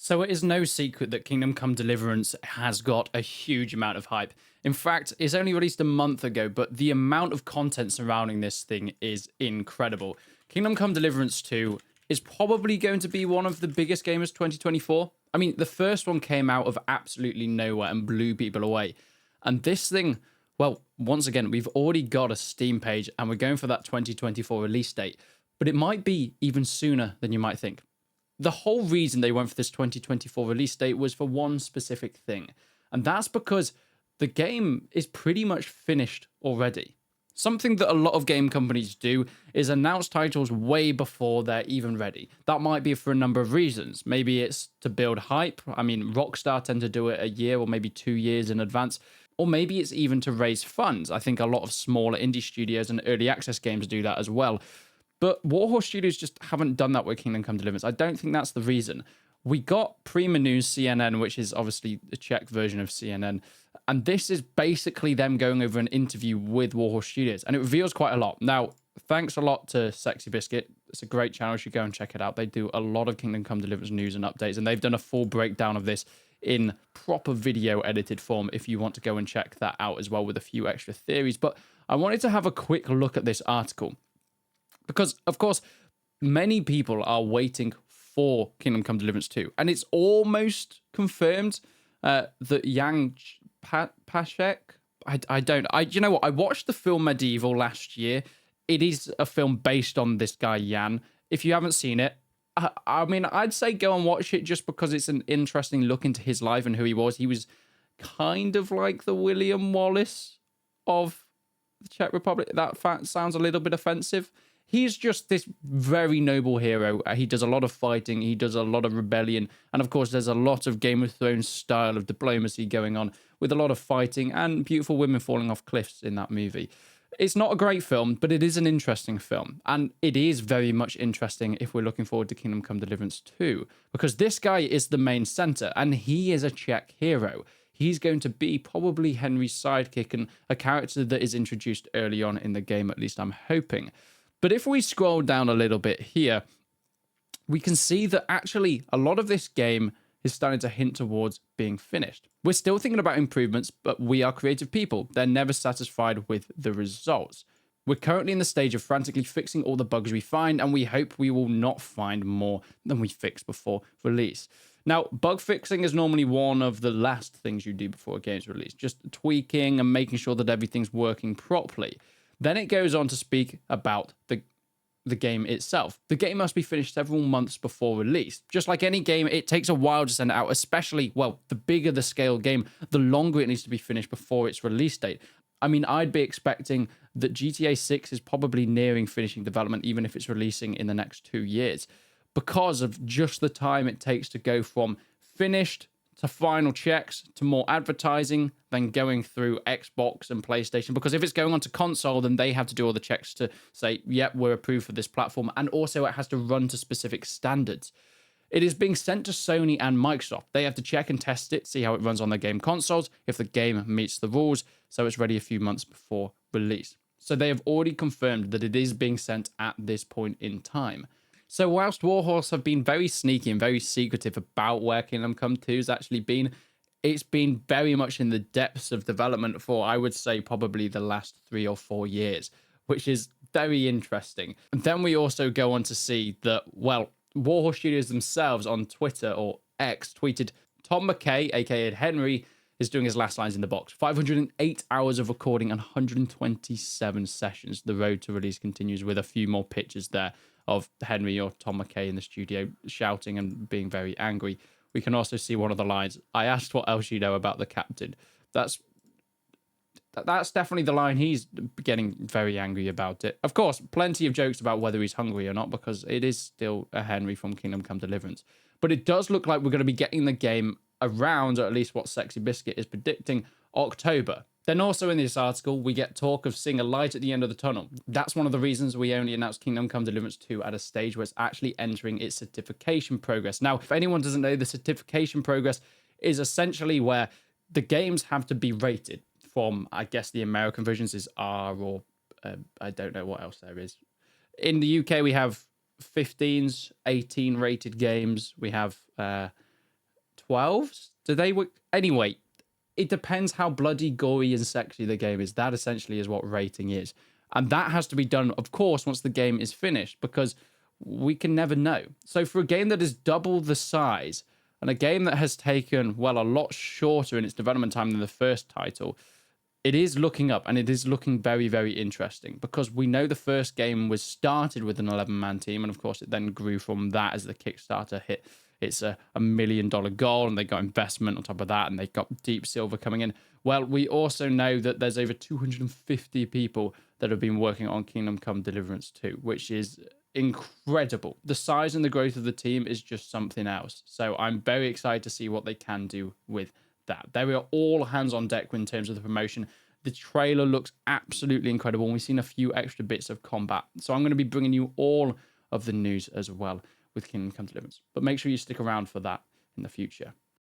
So it is no secret that Kingdom Come Deliverance has got a huge amount of hype. In fact, it's only released a month ago, but the amount of content surrounding this thing is incredible. Kingdom Come Deliverance 2 is probably going to be one of the biggest games of 2024. I mean, the first one came out of absolutely nowhere and blew people away. And this thing, well, once again, we've already got a Steam page and we're going for that 2024 release date, but it might be even sooner than you might think. The whole reason they went for this 2024 release date was for one specific thing, and that's because the game is pretty much finished already. Something that a lot of game companies do is announce titles way before they're even ready. That might be for a number of reasons. Maybe it's to build hype. I mean, Rockstar tend to do it a year or maybe 2 years in advance. Or maybe it's even to raise funds. I think a lot of smaller indie studios and early access games do that as well. But Warhorse Studios just haven't done that with Kingdom Come Deliverance. I don't think that's the reason. We got Prima News CNN, which is obviously a Czech version of CNN. And this is basically them going over an interview with Warhorse Studios. And it reveals quite a lot. Now, thanks a lot to Sexy Biscuit. It's a great channel. You should go and check it out. They do a lot of Kingdom Come Deliverance news and updates. And they've done a full breakdown of this in proper video edited form if you want to go and check that out as well with a few extra theories. But I wanted to have a quick look at this article. Because, of course, many people are waiting for Kingdom Come Deliverance 2. And it's almost confirmed that Yang Pashek, you know what? I watched the film Medieval last year. It is a film based on this guy, Jan. If you haven't seen it, I mean, I'd say go and watch it just because it's an interesting look into his life and who he was. He was kind of like the William Wallace of the Czech Republic. That fact sounds a little bit offensive. He's just this very noble hero. He does a lot of fighting. He does a lot of rebellion. And of course, there's a lot of Game of Thrones style of diplomacy going on with a lot of fighting and beautiful women falling off cliffs in that movie. It's not a great film, but it is an interesting film. And it is very much interesting if we're looking forward to Kingdom Come Deliverance 2, because this guy is the main center and he is a Czech hero. He's going to be probably Henry's sidekick and a character that is introduced early on in the game, at least I'm hoping. But if we scroll down a little bit here, we can see that actually a lot of this game is starting to hint towards being finished. We're still thinking about improvements, but we are creative people. They're never satisfied with the results. We're currently in the stage of frantically fixing all the bugs we find, and we hope we will not find more than we fixed before release. Now, bug fixing is normally one of the last things you do before a game's released, just tweaking and making sure that everything's working properly. Then it goes on to speak about the game itself. The game must be finished several months before release. Just like any game, it takes a while to send it out, especially, well, the bigger the scale game, the longer it needs to be finished before its release date. I mean, I'd be expecting that GTA 6 is probably nearing finishing development, even if it's releasing in the next 2 years, because of just the time it takes to go from finished to final checks, to more advertising, then going through Xbox and PlayStation. Because if it's going on to console, then they have to do all the checks to say, yep, we're approved for this platform. And also it has to run to specific standards. It is being sent to Sony and Microsoft. They have to check and test it, see how it runs on their game consoles, if the game meets the rules, so it's ready a few months before release. So they have already confirmed that it is being sent at this point in time. So whilst Warhorse have been very sneaky and very secretive about where Kingdom Come 2 has actually been, it's been very much in the depths of development for, I would say, probably the last 3 or 4 years, which is very interesting. And then we also go on to see that, well, Warhorse Studios themselves on Twitter or X tweeted, Tom McKay, aka Henry, is doing his last lines in the box. 508 hours of recording and 127 sessions. The road to release continues with a few more pictures there of Henry or Tom McKay in the studio shouting and being very angry. We can also see one of the lines, I asked what else you know about the captain. That's definitely the line. He's getting very angry about it. Of course, plenty of jokes about whether he's hungry or not, because it is still a Henry from Kingdom Come Deliverance. But it does look like we're going to be getting the game around, or at least what Sexy Biscuit is predicting, October. Then also in this article, we get talk of seeing a light at the end of the tunnel. That's one of the reasons we only announced Kingdom Come Deliverance 2 at a stage where it's actually entering its certification progress. Now, if anyone doesn't know, the certification progress is essentially where the games have to be rated from, I guess the American versions is R, or I don't know what else there is. In the UK, we have 15s, 18 rated games. We have 12s? Do they work? Anyway, it depends how bloody, gory, and sexy the game is. That essentially is what rating is. And that has to be done, of course, once the game is finished, because we can never know. So for a game that is double the size, and a game that has taken, well, a lot shorter in its development time than the first title, it is looking up, and it is looking very, very interesting, because we know the first game was started with an 11-man team, and of course it then grew from that as the Kickstarter hit it's a $1 million goal, and they got investment on top of that, and they got Deep Silver coming in. Well, we also know that there's over 250 people that have been working on Kingdom Come Deliverance 2, which is incredible. The size and the growth of the team is just something else. So I'm very excited to see what they can do with that. They are all hands on deck in terms of the promotion. The trailer looks absolutely incredible, and we've seen a few extra bits of combat. So I'm going to be bringing you all of the news as well with Kingdom Come Deliverance. But make sure you stick around for that in the future.